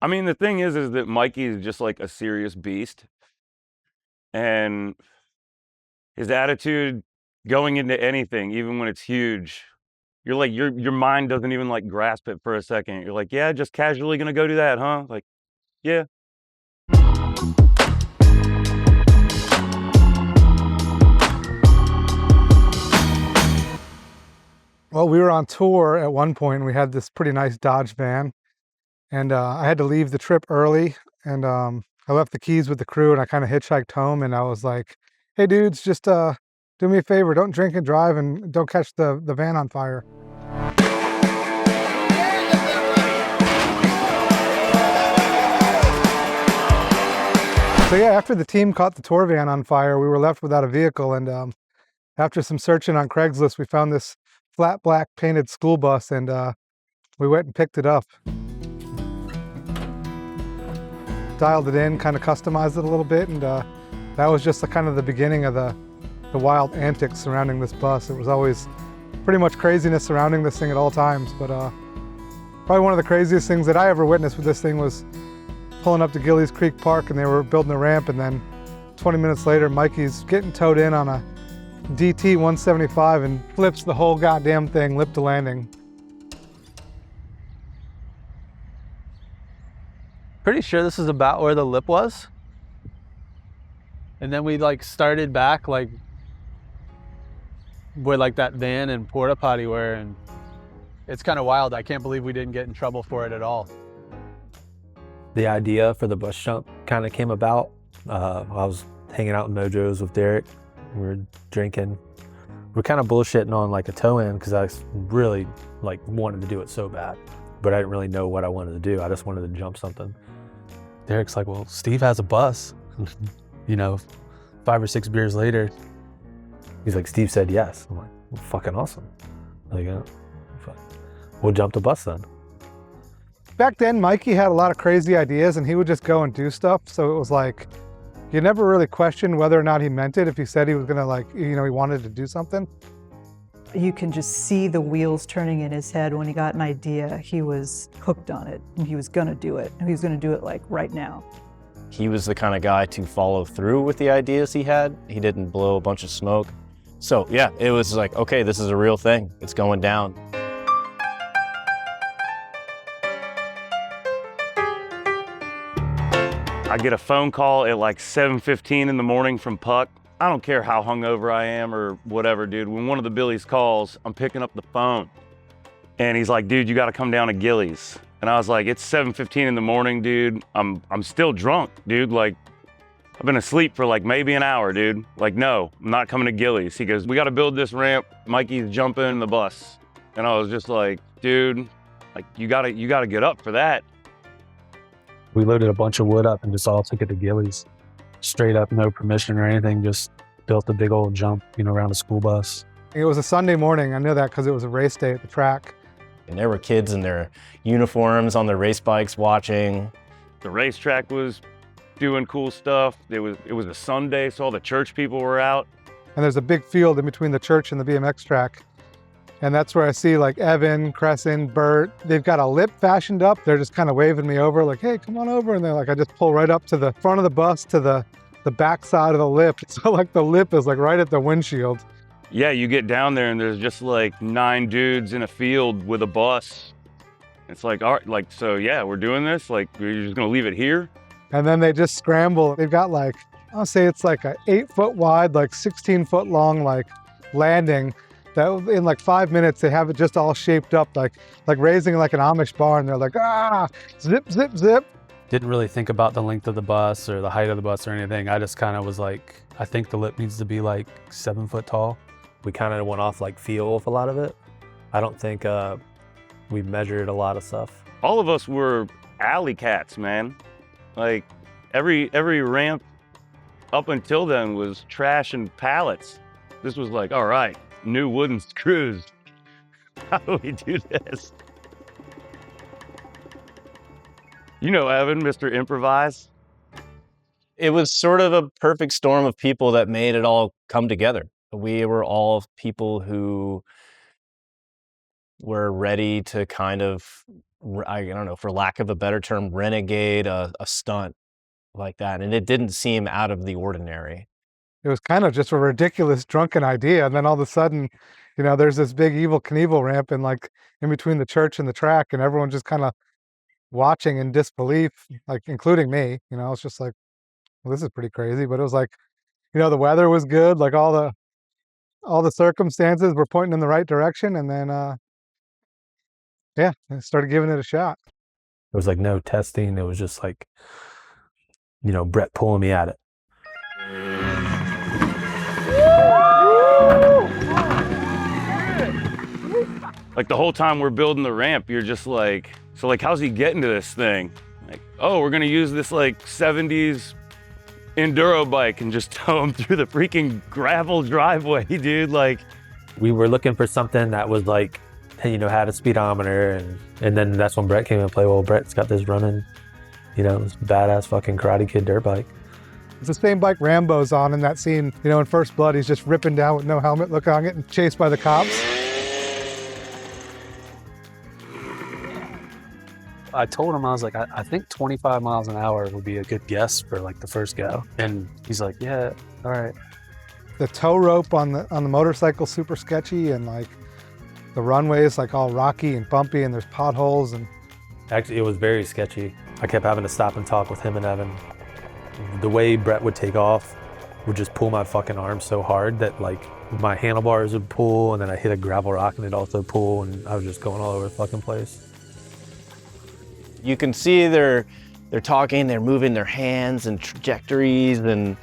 I mean, the thing is that Mikey is just like a serious beast, and his attitude going into anything, even when it's huge, you're like your mind doesn't even like grasp it for a second. You're like, yeah, just casually gonna go do that, huh? Like, yeah. Well, we were on tour at one point, and we had this pretty nice Dodge van, and I had to leave the trip early, and I left the keys with the crew, and I kind of hitchhiked home, and I was like, "Hey, dudes, just do me a favor, don't drink and drive, and don't catch the van on fire." So yeah, after the team caught the tour van on fire, we were left without a vehicle, and after some searching on Craigslist, we found this flat black painted school bus, and we went and picked it up. Dialed it in, kind of customized it a little bit, and that was just kind of the beginning of the wild antics surrounding this bus. It was always pretty much craziness surrounding this thing at all times, but probably one of the craziest things that I ever witnessed with this thing was pulling up to Gillies Creek Park, and they were building a ramp, and then 20 minutes later, Mikey's getting towed in on a DT 175 and flips the whole goddamn thing lip to landing. Pretty sure this is about where the lip was. And then we like started back like where like that van and porta potty were, and it's kind of wild. I can't believe we didn't get in trouble for it at all. The idea for the bus jump kind of came about. I was hanging out in Mojo's with Derek. We were drinking. We're kind of bullshitting on like a tow-in because I really like wanted to do it so bad, but I didn't really know what I wanted to do. I just wanted to jump something. Derek's like, well, Steve has a bus. You know, 5 or 6 beers later, he's like, Steve said yes. I'm like, well, fucking awesome. Like, we'll jump the bus then. Back then, Mikey had a lot of crazy ideas, and he would just go and do stuff. So it was like, you never really questioned whether or not he meant it. If he said he was gonna, like, you know, he wanted to do something. You can just see the wheels turning in his head. When he got an idea, he was hooked on it, and he was gonna do it. And he was gonna do it like right now. He was the kind of guy to follow through with the ideas he had. He didn't blow a bunch of smoke. So yeah, it was like, okay, this is a real thing. It's going down. I get a phone call at like 7:15 in the morning from Puck. I don't care how hungover I am or whatever, dude. When one of the Billies calls, I'm picking up the phone. And he's like, dude, you gotta come down to Gillies. And I was like, it's 7:15 in the morning, dude. I'm still drunk, dude. Like, I've been asleep for like maybe an hour, dude. Like, no, I'm not coming to Gillies. He goes, we gotta build this ramp. Mikey's jumping in the bus. And I was just like, dude, like you gotta get up for that. We loaded a bunch of wood up and just all took it to Gillies. Straight up, no permission or anything, just built a big old jump, you know, around a school bus. It was a Sunday morning. I knew that because it was a race day at the track. And there were kids in their uniforms on their race bikes watching. The racetrack was doing cool stuff. It was a Sunday, so all the church people were out. And there's a big field in between the church and the BMX track. And that's where I see like Evan, Crescent, Bert. They've got a lip fashioned up. They're just kind of waving me over like, hey, come on over. And they're like, I just pull right up to the front of the bus to the back side of the lip. So like the lip is like right at the windshield. Yeah, you get down there and there's just like 9 dudes in a field with a bus. It's like, all right, like, so yeah, we're doing this. Like, we're just gonna leave it here. And then they just scramble. They've got like, I'll say it's like a 8-foot wide, like 16-foot long, like landing. That in like 5 minutes, they have it just all shaped up, like raising like an Amish barn. They're like, ah, zip, zip, zip. Didn't really think about the length of the bus or the height of the bus or anything. I just kind of was like, I think the lip needs to be like 7 foot tall. We kind of went off like feel with a lot of it. I don't think we measured a lot of stuff. All of us were alley cats, man. Like every ramp up until then was trash and pallets. This was like, all right, new wooden screws. How do we do this? You know Evan, Mr. Improvise. It was sort of a perfect storm of people that made it all come together. We were all people who were ready to kind of I don't know, for lack of a better term, renegade, a stunt like that. And it didn't seem out of the ordinary. It was kind of just a ridiculous drunken idea, and then all of a sudden, you know, there's this big Evil Knievel ramp in between the church and the track, and everyone just kind of watching in disbelief, like including me. You know, it's just like, well, this is pretty crazy. But it was like, you know, the weather was good, like all the circumstances were pointing in the right direction, and then yeah, I started giving it a shot. There was like no testing. It was just like, you know, Brett pulling me at it. Like the whole time we're building the ramp, you're just like, so like, how's he getting to this thing? Like, oh, we're gonna use this like 70s enduro bike and just tow him through the freaking gravel driveway, dude. Like, we were looking for something that was like, you know, had a speedometer, and then that's when Brett came into play. Well, Brett's got this running, you know, this badass fucking Karate Kid dirt bike. It's the same bike Rambo's on in that scene, you know, in First Blood. He's just ripping down with no helmet, look on it, and chased by the cops. I told him, I was like, I think 25 miles an hour would be a good guess for like the first go. And he's like, yeah, all right. The tow rope on the motorcycle super sketchy, and like the runway is like all rocky and bumpy, and there's potholes. And Actually, it was very sketchy. I kept having to stop and talk with him and Evan. The way Brett would take off would just pull my fucking arm so hard that like my handlebars would pull, and then I hit a gravel rock and it'd also pull, and I was just going all over the fucking place. You can see they're talking, they're moving their hands and trajectories and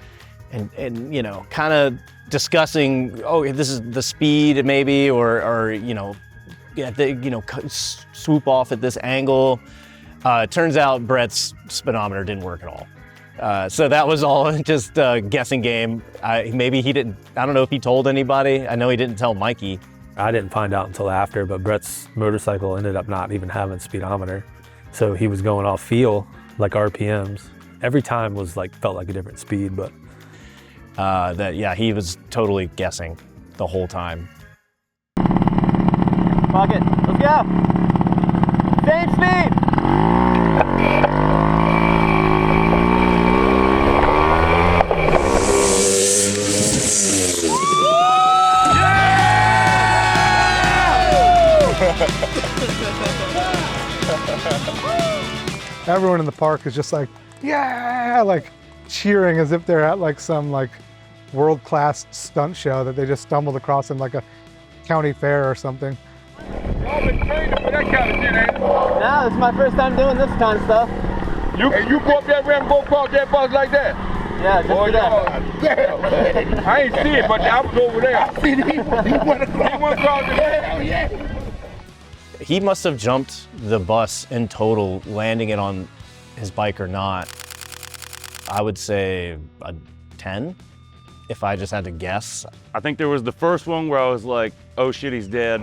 you know, kind of discussing, oh, this is the speed maybe, or you know, yeah, they, you know, swoop off at this angle. It turns out Brett's speedometer didn't work at all. So that was all just a guessing game. Maybe he didn't, I don't know if he told anybody. I know he didn't tell Mikey. I didn't find out until after, but Brett's motorcycle ended up not even having speedometer. So he was going off feel, like RPMs. Every time was like, felt like a different speed, but. Yeah, he was totally guessing the whole time. Fuck it, let's go. Same speed. everyone in the park is just like, yeah, like cheering as if they're at like some like world-class stunt show that they just stumbled across in like a county fair or something. I've been training for that kind of shit, ain't it? Nah, this is my first time doing this kind of stuff. And you go up that ramp and go across that bus like that? Yeah, just Boy, for that. damn. I ain't see it, but I was over there. I see he went across the hell, yeah. He must have jumped the bus in total, landing it on his bike or not. I would say a 10, if I just had to guess. I think there was the first one where I was like, oh shit, he's dead.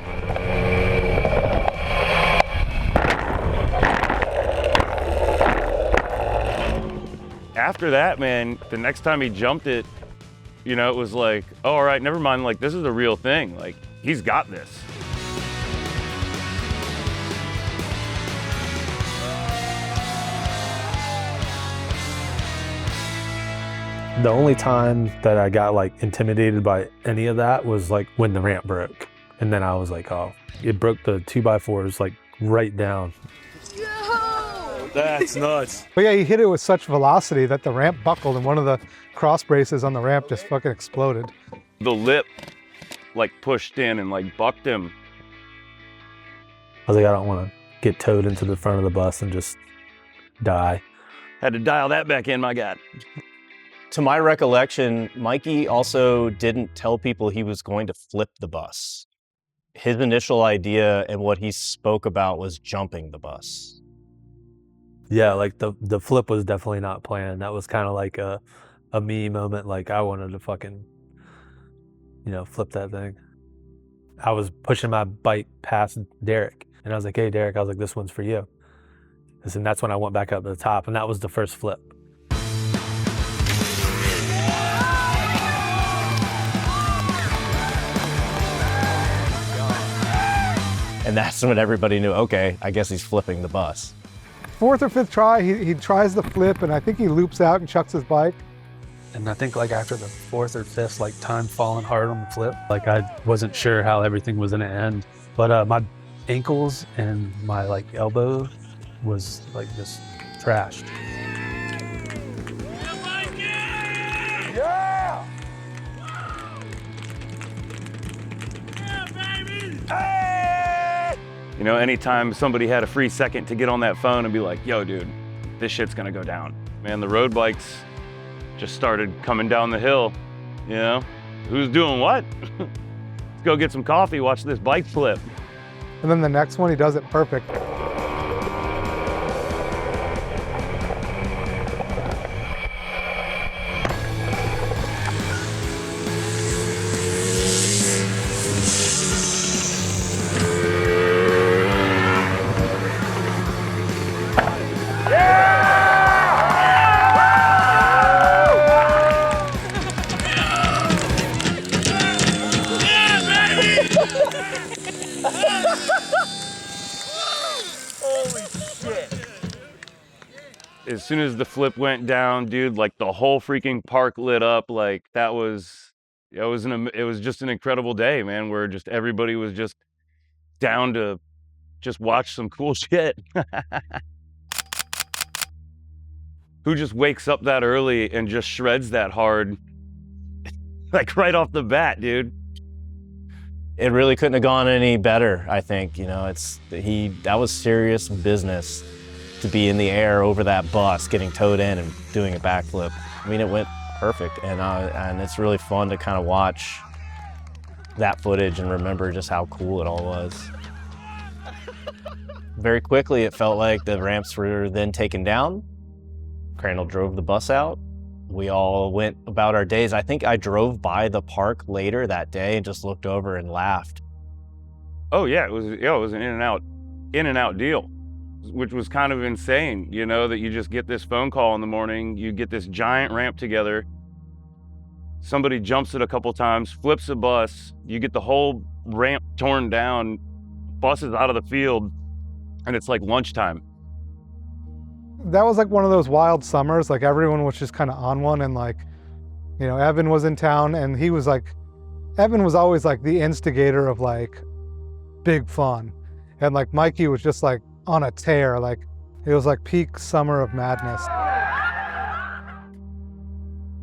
After that, man, the next time he jumped it, you know, it was like, oh, all right, never mind, like, this is a real thing. Like, he's got this. The only time that I got like intimidated by any of that was like when the ramp broke. And then I was like, oh, it broke the 2x4s like right down. That's nuts. But yeah, he hit it with such velocity that the ramp buckled and one of the cross braces on the ramp just fucking exploded. The lip like pushed in and like bucked him. I was like, I don't want to get towed into the front of the bus and just die. Had to dial that back in, my God. To my recollection, Mikey also didn't tell people he was going to flip the bus. His initial idea and what he spoke about was jumping the bus. Yeah, like the flip was definitely not planned. That was kind of like a me moment. Like I wanted to fucking, you know, flip that thing. I was pushing my bike past Derek and I was like, hey, Derek, I was like, this one's for you. And that's when I went back up to the top and that was the first flip. And that's when everybody knew, okay, I guess he's flipping the bus. Fourth or fifth try, he tries the flip, and I think he loops out and chucks his bike. And I think like after the fourth or fifth like time falling hard on the flip, like I wasn't sure how everything was gonna end. But my ankles and my like elbow was like just trashed. Yeah! Hey! You know, anytime somebody had a free second to get on that phone and be like, yo, dude, this shit's gonna go down. Man, the road bikes just started coming down the hill, you know? Who's doing what? Let's go get some coffee, watch this bike flip. And then the next one, he does it perfect. As soon as the flip went down, dude, like the whole freaking park lit up. Like that was, it was just an incredible day, man, where just everybody was just down to just watch some cool shit. Who just wakes up that early and just shreds that hard, like right off the bat, dude? It really couldn't have gone any better, I think. You know, that was serious business to be in the air over that bus, getting towed in and doing a backflip. I mean, it went perfect, and it's really fun to kind of watch that footage and remember just how cool it all was. Very quickly, it felt like the ramps were then taken down. Crandall drove the bus out. We all went about our days. I think I drove by the park later that day and just looked over and laughed. Oh yeah, it was an in and out deal, which was kind of insane, you know, that you just get this phone call in the morning, you get this giant ramp together, somebody jumps it a couple times, flips a bus, you get the whole ramp torn down, bus is out of the field, and it's like lunchtime. That was like one of those wild summers, like everyone was just kind of on one, and like, you know, Evan was in town, and Evan was always like the instigator of like big fun. And like Mikey was just like on a tear, like it was like peak summer of madness.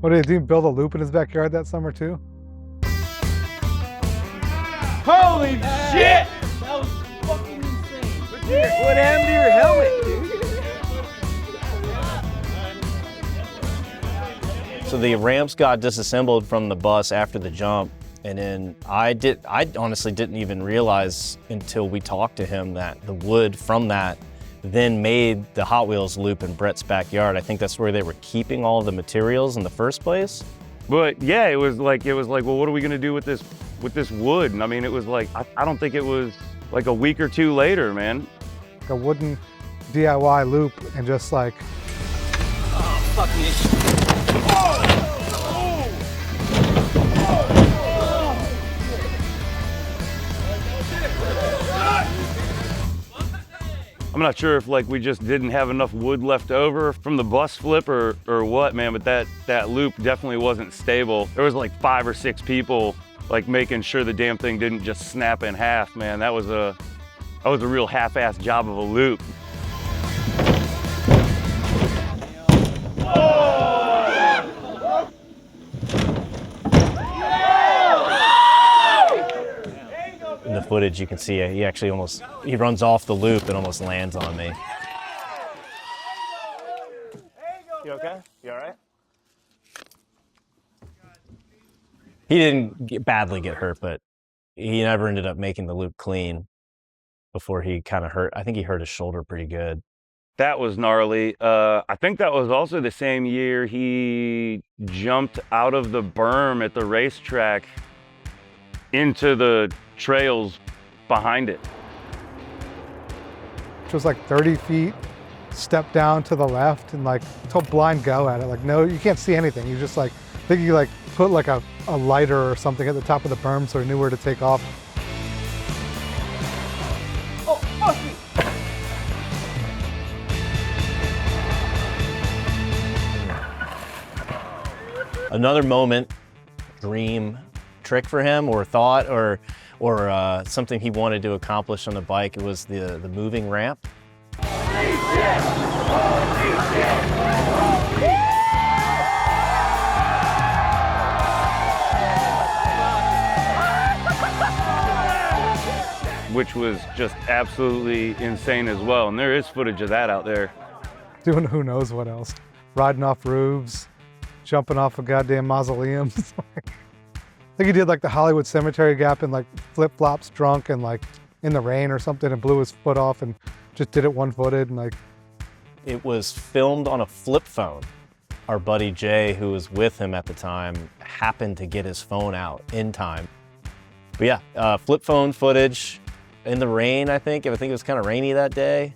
What did he do, build a loop in his backyard that summer too? Holy shit! That was fucking insane. What happened to your helmet, dude? So the ramps got disassembled from the bus after the jump, and then I honestly didn't even realize until we talked to him that the wood from that then made the Hot Wheels loop in Brett's backyard. I think that's where they were keeping all the materials in the first place. But yeah, it was like, well, what are we gonna do with this wood? And I mean, it was like, I don't think it was like a week or two later, man. Like a wooden DIY loop, and just like, Oh, fuck me. I'm not sure if like we just didn't have enough wood left over from the bus flip or what, man, but that loop definitely wasn't stable. There was like 5 or 6 people like making sure the damn thing didn't just snap in half, man. That was a real half-assed job of a loop. In the footage, you can see he actually he runs off the loop and almost lands on me. You okay? You all right? He didn't badly get hurt, but he never ended up making the loop clean before he kind of hurt. I think he hurt his shoulder pretty good. That was gnarly. I think that was also the same year he jumped out of the berm at the racetrack into the trails behind it. which was like 30 feet, step down to the left, and like total blind go at it. Like, no, you can't see anything. You just like, I think you like put like a lighter or something at the top of the berm so he knew where to take off. Another moment, dream trick for him or thought or something he wanted to accomplish on the bike, it was the moving ramp. Which was just absolutely insane as well. And there is footage of that out there. Doing who knows what else. Riding off roofs, jumping off of goddamn mausoleums. I think he did like the Hollywood Cemetery gap in like flip-flops, drunk and like in the rain or something, and blew his foot off and just did it one-footed and like. It was filmed on a flip phone. Our buddy Jay, who was with him at the time, happened to get his phone out in time. But yeah, flip phone footage in the rain, I think. I think it was kind of rainy that day.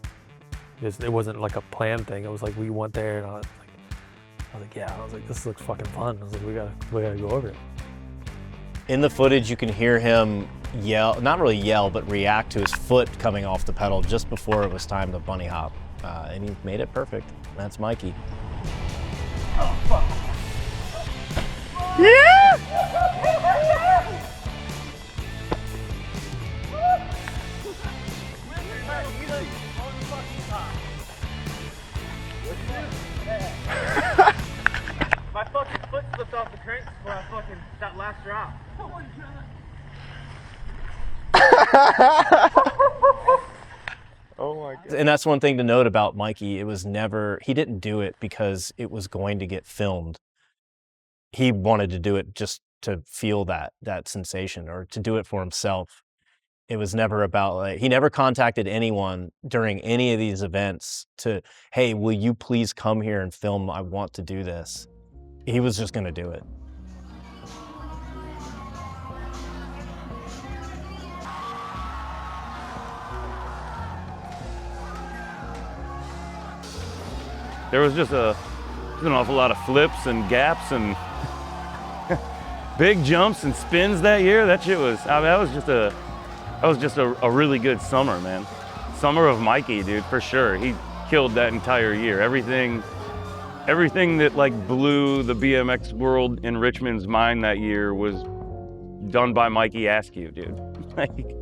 It wasn't like a planned thing. It was like we went there and I was like, yeah. I was like, this looks fucking fun. I was like, we gotta go over it. In the footage, you can hear him yell, not really yell, but react to his foot coming off the pedal just before it was time to bunny hop. And he made it perfect. That's Mikey. Oh, fuck. My fucking foot slipped off the crank before I fucking that last drop. Oh my God. And that's one thing to note about Mikey. It was never, he didn't do it because it was going to get filmed. He wanted to do it just to feel that sensation or to do it for himself. It was never about like, he never contacted anyone during any of these events to, hey, will you please come here and film? I want to do this. He was just gonna do it. There was just an awful lot of flips and gaps and big jumps and spins that year. That shit was, I mean, that was just a really good summer, man. Summer of Mikey, dude, for sure. He killed that entire year. Everything that like blew the BMX world in Richmond's mind that year was done by Mikey Askew, dude. Like,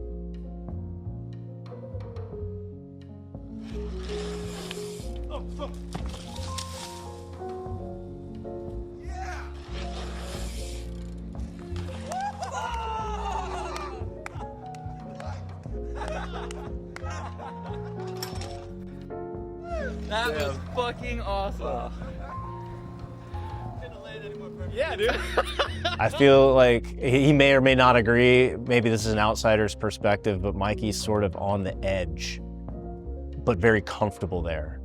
That was fucking awesome. Yeah, dude. I feel like he may or may not agree. Maybe this is an outsider's perspective, but Mikey's sort of on the edge, but very comfortable there.